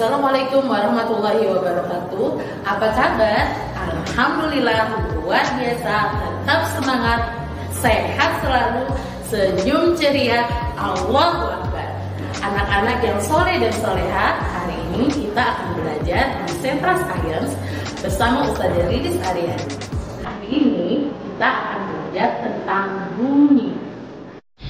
Assalamualaikum warahmatullahi wabarakatuh. Apa kabar? Alhamdulillah luar biasa. Tetap semangat, sehat selalu, senyum ceria. Allahu Akbar. Anak-anak yang soleh dan soleha, hari ini kita akan belajar di Sentra Science bersama Ustazah Lilis Aryani. Hari ini kita akan belajar tentang bunyi.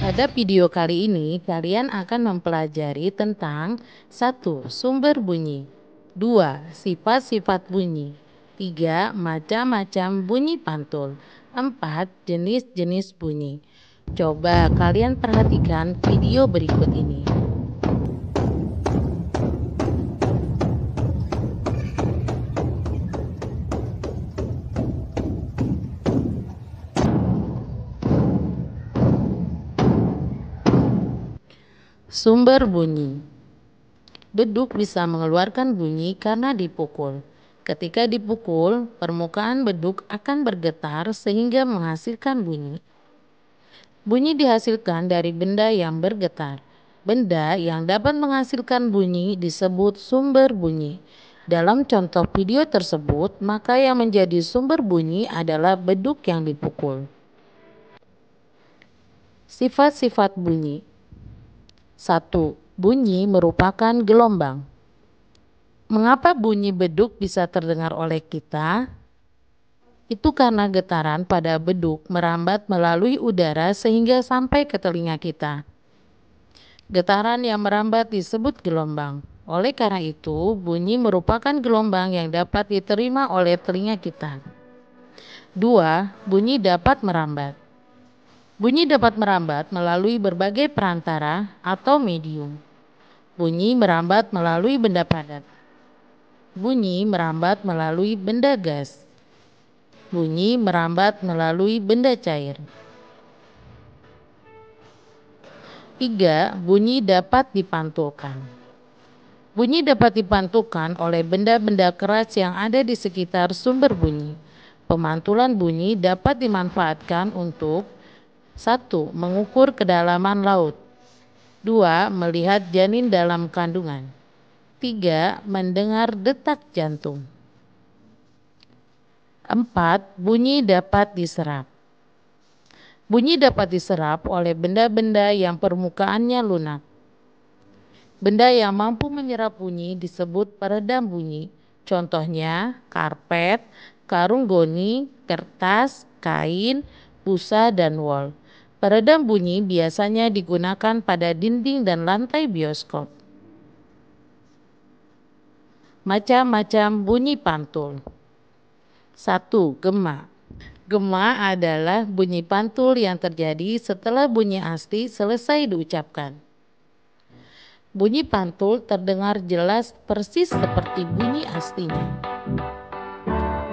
Pada video kali ini, kalian akan mempelajari tentang 1. Sumber bunyi, 2. Sifat-sifat bunyi, 3. Macam-macam bunyi pantul, 4. Jenis-jenis bunyi. Coba kalian perhatikan video berikut ini. Sumber bunyi. Beduk bisa mengeluarkan bunyi karena dipukul. Ketika dipukul, permukaan beduk akan bergetar sehingga menghasilkan bunyi. Bunyi dihasilkan dari benda yang bergetar. Benda yang dapat menghasilkan bunyi disebut sumber bunyi. Dalam contoh video tersebut, maka yang menjadi sumber bunyi adalah beduk yang dipukul. Sifat-sifat bunyi. 1. Bunyi merupakan gelombang. Mengapa bunyi beduk bisa terdengar oleh kita? Itu karena getaran pada beduk merambat melalui udara sehingga sampai ke telinga kita. Getaran yang merambat disebut gelombang. Oleh karena itu, bunyi merupakan gelombang yang dapat diterima oleh telinga kita. 2. Bunyi dapat merambat. Bunyi dapat merambat melalui berbagai perantara atau medium. Bunyi merambat melalui benda padat. Bunyi merambat melalui benda gas. Bunyi merambat melalui benda cair. 3. Bunyi dapat dipantulkan. Bunyi dapat dipantulkan oleh benda-benda keras yang ada di sekitar sumber bunyi. Pemantulan bunyi dapat dimanfaatkan untuk 1. Mengukur kedalaman laut. 2. Melihat janin dalam kandungan. 3. Mendengar detak jantung. 4. Bunyi dapat diserap. Bunyi dapat diserap oleh benda-benda yang permukaannya lunak. Benda yang mampu menyerap bunyi disebut peredam bunyi. Contohnya karpet, karung goni, kertas, kain, busa, dan wol. Peredam bunyi biasanya digunakan pada dinding dan lantai bioskop. Macam-macam bunyi pantul. 1. Gema. Gema adalah bunyi pantul yang terjadi setelah bunyi asli selesai diucapkan. Bunyi pantul terdengar jelas persis seperti bunyi aslinya.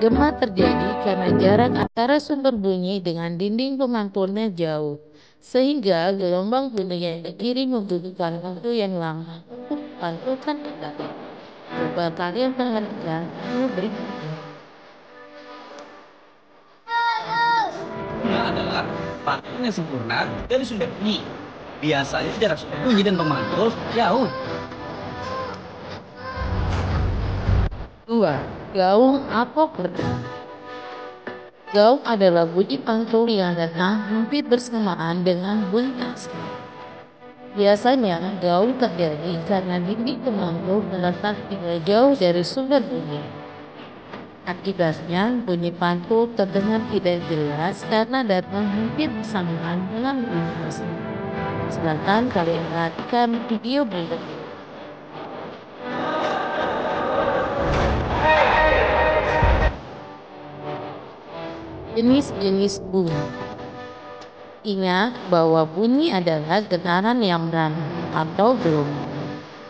Gema terjadi karena jarak antara sumber bunyi dengan dinding pemantulnya jauh, sehingga gelombang bunyi yang dikirim membutuhkan waktu yang lama untuk pantulkan kembali. Coba kalian perhatikan berikutnya. Adalah pantul yang sempurna dari sumber bunyi. Biasanya jarak sumber bunyi dan pemantul jauh. 2. Gaung atau kledek. Gaung adalah bunyi pantul yang datang hampir bersamaan dengan bunyi asli. Biasanya gaung terjadi karena dinding pemantul terletak tidak jauh dari sumber bunyi. Akibatnya bunyi pantul terdengar tidak jelas karena datang hampir bersamaan dengan bunyi asli. Silakan kalian perhatikan video berikutnya. Jenis-jenis bunyi. Ingat bahwa bunyi adalah getaran yang merambat atau gelombang.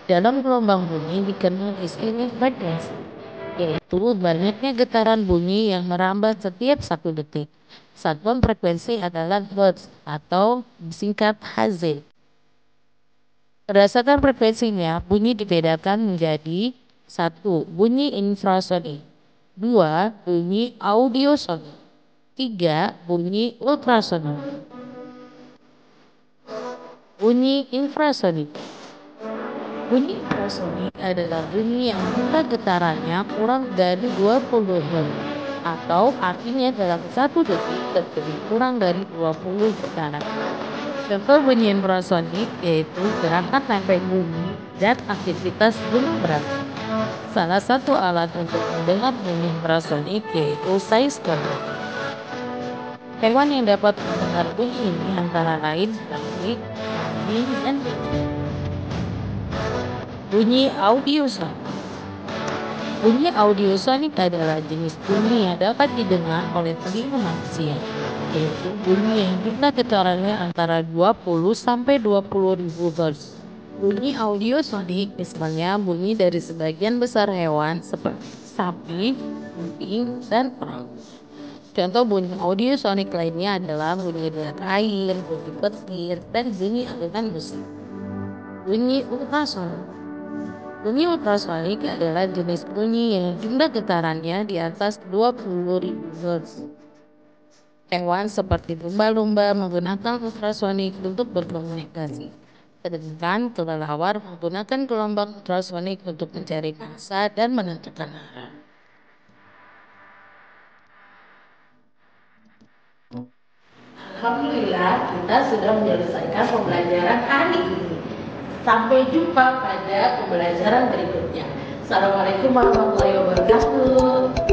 Dalam gelombang bunyi dikenal istilah frekuensi, yaitu banyaknya getaran bunyi yang merambat setiap 1 detik. Satuan frekuensi adalah hertz atau disingkat Hz. Berdasarkan frekuensinya, bunyi dibedakan menjadi 1. Bunyi infrasonik, 2. Bunyi audiosonik, 3. Bunyi ultrasonik. Bunyi infrasonik. Bunyi ultrasonik adalah bunyi yang jumlah getarannya kurang dari 20 Hz atau artinya dalam 1 detik terjadi kurang dari 20 getaran. Contoh bunyi infrasonik yaitu gerakan lempeng bumi dan aktivitas gunung berapi. Salah satu alat untuk mendengar bunyi infrasonik yaitu seismometer. Hewan yang dapat mendengar bunyi ini antara lain seperti kambing dan bunyi audiosonik. Bunyi audiosonik adalah jenis bunyi yang dapat didengar oleh telinga manusia, yaitu bunyi yang jumlah getarannya antara 20 sampai 20 ribu Hz. Bunyi audiosonik misalnya bunyi dari sebagian besar hewan seperti sapi, kambing, dan orang. Contoh bunyi audiosonik lainnya adalah bunyi detak air, bunyi petir, dan bunyi aliran musik. Bunyi ultrasonik. Bunyi ultrasonik adalah jenis bunyi yang jumlah getarannya di atas 20 ribu Hz. Hewan seperti lumba-lumba menggunakan ultrasonik untuk berkomunikasi. Sedangkan kelelawar menggunakan gelombang ultrasonik untuk mencari mangsa dan menentukan arah. Alhamdulillah kita sudah menyelesaikan pembelajaran hari ini. Sampai jumpa pada pembelajaran berikutnya. Assalamualaikum warahmatullahi wabarakatuh.